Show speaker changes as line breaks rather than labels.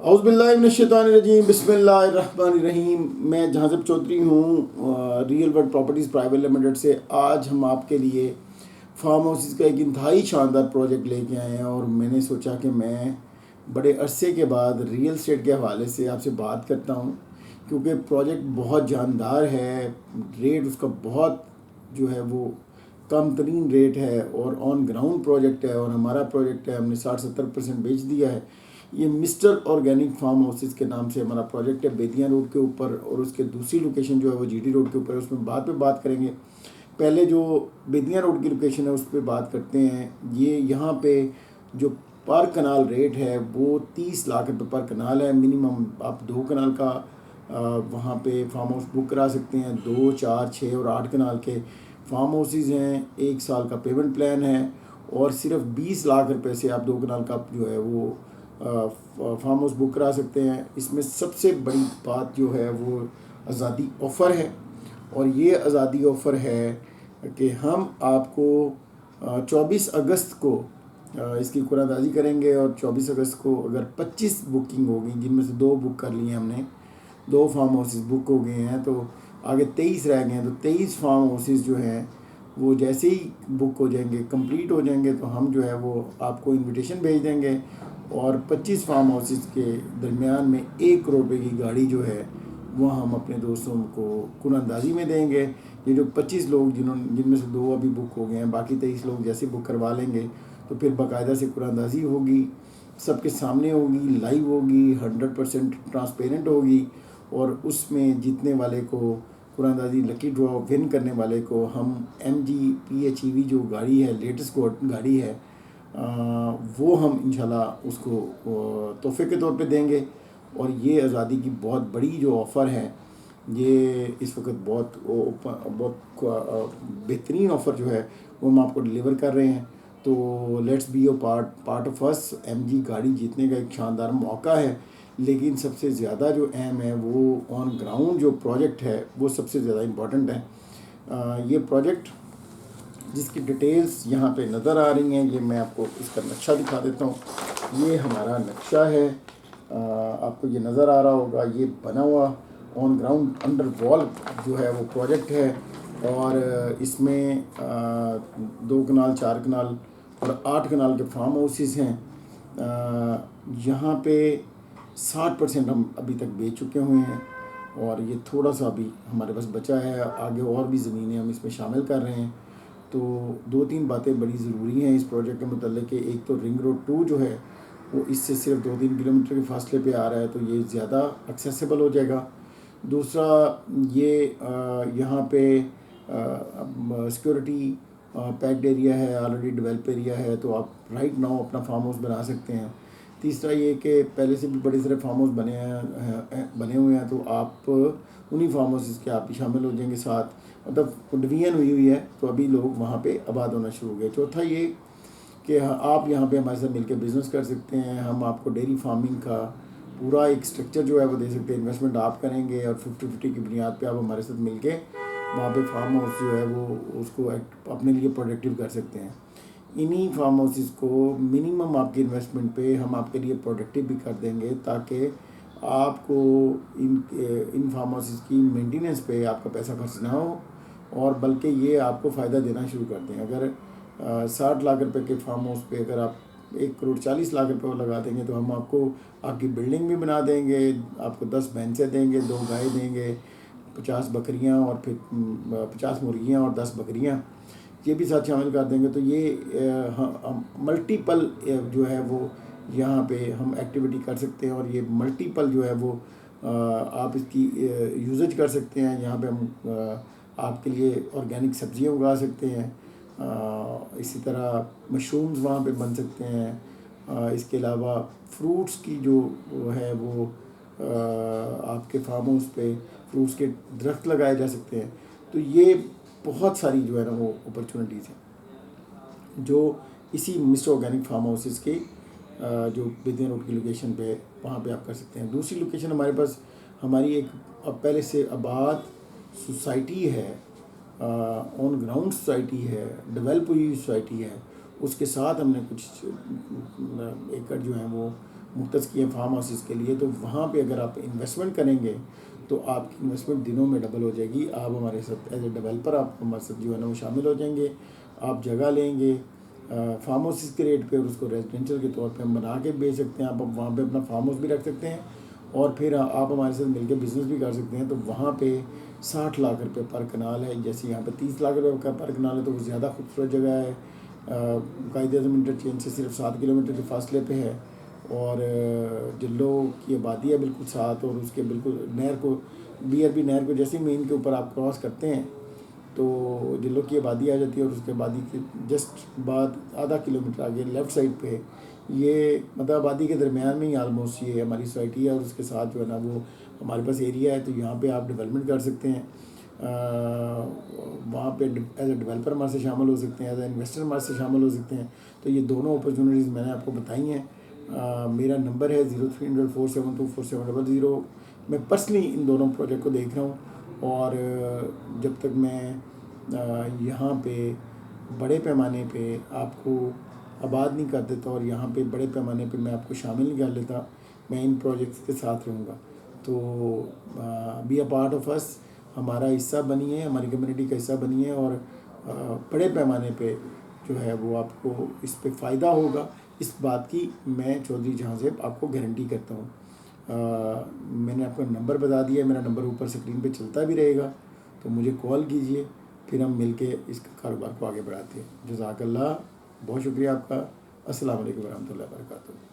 औज़ुबिल्लाहिमिनश्शैतानिर्रजीम बिस्मिल्लाहिर्रहमानिर्रहीम। मैं जहाज़ब चौधरी हूँ real world properties private limited से। आज हम आपके लिए फार्म हाउसेस का एक इंतहाई शानदार प्रोजेक्ट लेके आए हैं और मैंने सोचा कि मैं बड़े अरसे के बाद रियल एस्टेट के हवाले से आपसे बात करता हूँ, क्योंकि प्रोजेक्ट बहुत जानदार है। रेट उसका बहुत जो है वो कम तरीन रेट है और ऑन ग्राउंड प्रोजेक्ट है और हमारा प्रोजेक्ट है, हमने 60-70% बेच दिया है। ये मिस्टर ऑर्गेनिक फार्म हाउसेस के नाम से हमारा प्रोजेक्ट है, बेदिया रोड के ऊपर, और उसके दूसरी लोकेशन जो है वो जीटी रोड के ऊपर है। उसमें बाद में बात करेंगे। पहले जो बेदिया रोड की लोकेशन है उस पर बात करते हैं। ये यहाँ पे जो पर कनाल रेट है वो 30 लाख रुपये पर कनाल है। मिनिमम आप 2 कनाल का वहाँ पे फार्म हाउस बुक करा सकते हैं। 2, 4, 6 और 8 कनाल के फार्म हाउसेस हैं। 1 साल का पेमेंट प्लान है और सिर्फ 20 लाख रुपए से आप 2 कनाल का जो है वो फार्म हाउस बुक करा सकते हैं। इसमें सबसे बड़ी बात जो है वो आज़ादी ऑफ़र है, और ये आज़ादी ऑफ़र है कि हम आपको 24 अगस्त को इसकी कुरानदाजी करेंगे, और 24 अगस्त को अगर 25 बुकिंग होगी, जिनमें से 2 बुक कर लिए हमने, 2 फार्म हाउसेस बुक हो गए हैं, तो आगे 23 रह गए हैं। तो 23 फार्म हाउसेस जो हैं वो जैसे ही बुक हो जाएंगे, कंप्लीट हो जाएंगे, तो हम जो है वो आपको इनविटेशन भेज देंगे। और 25 फार्म हाउसेस के दरमियान में 1 करोड़ रुपये की गाड़ी जो है वो हम अपने दोस्तों को कुरानदाजी में देंगे। ये जो 25 लोग जिनमें से 2 अभी बुक हो गए हैं, बाकी 23 लोग जैसे बुक करवा लेंगे तो फिर बाकायदा से कुरानदाजी होगी, सबके सामने होगी, लाइव होगी, 100% ट्रांसपेरेंट होगी। और उसमें जीतने वाले को कुरानदाजी लकी ड्रॉ विन करने वाले को हम MG PHEV जो गाड़ी है, लेटेस्ट गाड़ी है, वो हम इंशाल्लाह उसको तोहफे के तौर पे देंगे। और ये आज़ादी की बहुत बड़ी जो ऑफ़र है, ये इस वक्त बहुत बेहतरीन ऑफ़र जो है वो हम आपको डिलीवर कर रहे हैं। तो let's be your part of us. MG गाड़ी जीतने का एक शानदार मौका है, लेकिन सबसे ज़्यादा जो अहम है वो ऑन ग्राउंड जो प्रोजेक्ट है वो सबसे ज़्यादा इम्पॉर्टेंट है। ये प्रोजेक्ट जिसकी डिटेल्स यहाँ पे नज़र आ रही हैं, ये मैं आपको इसका नक्शा दिखा देता हूँ। ये हमारा नक्शा है, आपको ये नज़र आ रहा होगा। ये बना हुआ ऑन ग्राउंड अंडर वॉल जो है वो प्रोजेक्ट है, और इसमें 2 कनाल, 4 कनाल और 8 कनाल के फार्म हाउसेस हैं। यहाँ पे 60% हम अभी तक बेच चुके हुए हैं, और ये थोड़ा सा अभी हमारे पास बचा है। आगे और भी ज़मीनें हम इसमें शामिल कर रहे हैं। तो 2-3 बातें बड़ी ज़रूरी हैं इस प्रोजेक्ट के मतलब कि एक तो रिंग रोड 2 जो है वो इससे सिर्फ 2-3 किलोमीटर के फासले पे आ रहा है, तो ये ज़्यादा एक्सेसिबल हो जाएगा। दूसरा, ये यहाँ पे सिक्योरिटी पैक्ड एरिया है, ऑलरेडी डेवलप एरिया है, तो आप राइट नाउ अपना फार्म हाउस बना सकते हैं। तीसरा ये कि पहले से भी बड़े सारे फार्म हाउस बने हुए हैं, तो आप उन्हीं फार्म हाउसेस के आप भी शामिल हो जाएंगे साथ। मतलब डिवीजन हुई है, तो अभी लोग वहाँ पे आबाद होना शुरू हो गए। चौथा ये कि आप यहाँ पे हमारे साथ मिलकर बिज़नेस कर सकते हैं। हम आपको डेयरी फार्मिंग का पूरा एक स्ट्रक्चर जो है वो दे सकते हैं। इन्वेस्टमेंट आप करेंगे और 50-50 की बुनियाद पे आप हमारे साथ मिलके वहाँ पे फार्म हाउस जो है वो उसको अपने लिए प्रोडक्टिव कर सकते हैं। इन्हीं फार्म हाउसेस को मिनिमम आपकी इन्वेस्टमेंट पे हम आपके लिए प्रोडक्टिव भी कर देंगे, ताकि आपको इन फार्म हाउसेस की मेंटेनेंस पे आपका पैसा खर्च ना हो, और बल्कि ये आपको फ़ायदा देना शुरू कर दें। अगर 60 लाख रुपए के फार्म हाउस पे अगर आप 1 करोड़ 40 लाख रुपए लगा देंगे, तो हम आपको आपकी बिल्डिंग भी बना देंगे, आपको 10 भैंसें देंगे, 2 गाय देंगे, 50 बकरियां, और फिर 50 मुर्गियां और 10 बकरियां ये भी साथ शामिल कर देंगे। तो ये मल्टीपल जो है वो यहाँ पे हम एक्टिविटी कर सकते हैं, और ये मल्टीपल जो है वो आप इसकी यूजेज कर सकते हैं। यहाँ पे हम आपके लिए ऑर्गेनिक सब्जियाँ उगा सकते हैं। इसी तरह मशरूम्स वहाँ पे बन सकते हैं। इसके अलावा फ्रूट्स की जो है वो आपके फार्म हाउस पे फ्रूट्स के दरख्त लगाए जा सकते हैं। तो ये बहुत सारी जो है ना वो अपॉर्चुनिटीज़ हैं जो इसी मिस्टर ऑर्गेनिक फार्म हाउसेस के जो बेदिया रोड की लोकेशन पे वहाँ पे आप कर सकते हैं। दूसरी लोकेशन हमारे पास हमारी एक पहले से आबाद सोसाइटी है, ऑन ग्राउंड सोसाइटी है, डेवलप हुई सोसाइटी है। उसके साथ हमने कुछ एकड़ जो हैं वो मुख्तस किए फार्म हाउसेस के लिए, तो वहाँ पे अगर आप इन्वेस्टमेंट करेंगे तो आपकी इन्वेस्टमेंट दिनों में डबल हो जाएगी। आप हमारे साथ एज ए डेवलपर आप हमारे साथ जो है ना वो शामिल हो जाएंगे। आप जगह लेंगे फार्म हाउसेस के रेट पे और उसको रेजिडेंशियल के तौर पे हम बना के बेच सकते हैं। आप वहाँ पे अपना फार्म हाउस भी रख सकते हैं और फिर आप हमारे साथ मिलकर बिज़नेस भी कर सकते हैं। तो वहाँ पे 60 लाख रुपए पर कनाल है, जैसे यहाँ पे 30 लाख रुपए का पर कनाल है, तो वो ज़्यादा खूबसूरत जगह है। कायदे आज़म इंटरचेंज से सिर्फ 7 किलोमीटर के फासले पे है और जिलो की आबादी है बिल्कुल साथ, और उसके बिल्कुल नहर को BRB नहर को जैसे मेन के ऊपर आप क्रॉस करते हैं तो जिलो की आबादी आ जाती है, और उसके आबादी के जस्ट बाद आधा किलोमीटर आगे लेफ़्ट साइड पे ये मतलब आबादी के दरमियान में ही आलमोस्ट ये हमारी सोसाइटी है, और उसके साथ जो है ना वो हमारे पास एरिया है। तो यहाँ पे आप डेवलपमेंट कर सकते हैं, वहाँ पे एज ए डेवलपर हमारे से शामिल हो सकते हैं, एज ए इन्वेस्टर हमारे से शामिल हो सकते हैं। तो ये दोनों अपॉर्चुनिटीज़ मैंने आपको बताई हैं। मेरा नंबर है 0300472470। मैं पर्सनली इन दोनों प्रोजेक्ट को देख रहा हूँ, और जब तक मैं यहाँ पे बड़े पैमाने पे आपको आबाद नहीं कर देता और यहाँ पे बड़े पैमाने पे मैं आपको शामिल नहीं कर लेता, मैं इन प्रोजेक्ट्स के साथ रहूँगा। तो be a part of us, हमारा हिस्सा बनिए, हमारी कम्युनिटी का हिस्सा बनिए, और बड़े पैमाने पे जो है वो आपको इस पे फ़ायदा होगा, इस बात की मैं चौधरी जहांज़ेब आपको गारंटी करता हूँ। मैंने आपका नंबर बता दिया, मेरा नंबर ऊपर स्क्रीन पे चलता भी रहेगा, तो मुझे कॉल कीजिए, फिर हम मिलके इस कारोबार को आगे बढ़ाते हैं। जज़ाकल्लाह, बहुत शुक्रिया आपका। अस्सलाम वालेकुम रहमतुल्लाहि व बरकातहू।